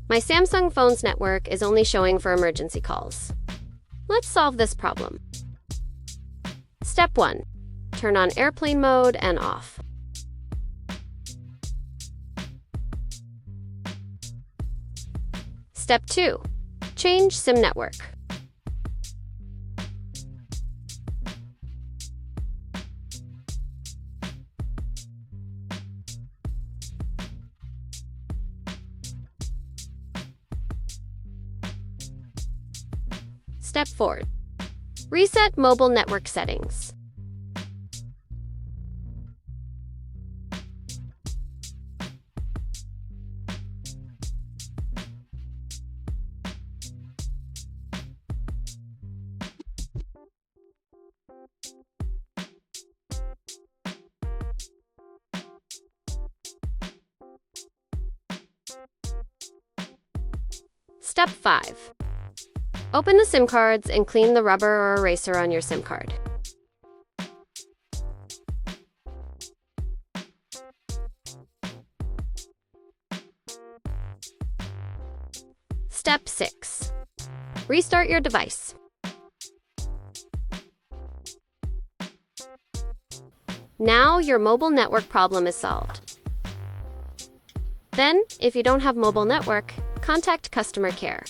My Samsung phone's network is only showing for emergency calls. Let's solve this problem. Step 1. Turn on airplane mode and off. Step 2. Change SIM network. Step 4. Reset mobile network settings. Step 5. Open the SIM cards and clean the rubber or eraser on your SIM card. Step 6. Restart your device. Now your mobile network problem is solved. Then, if you don't have mobile network, contact customer care.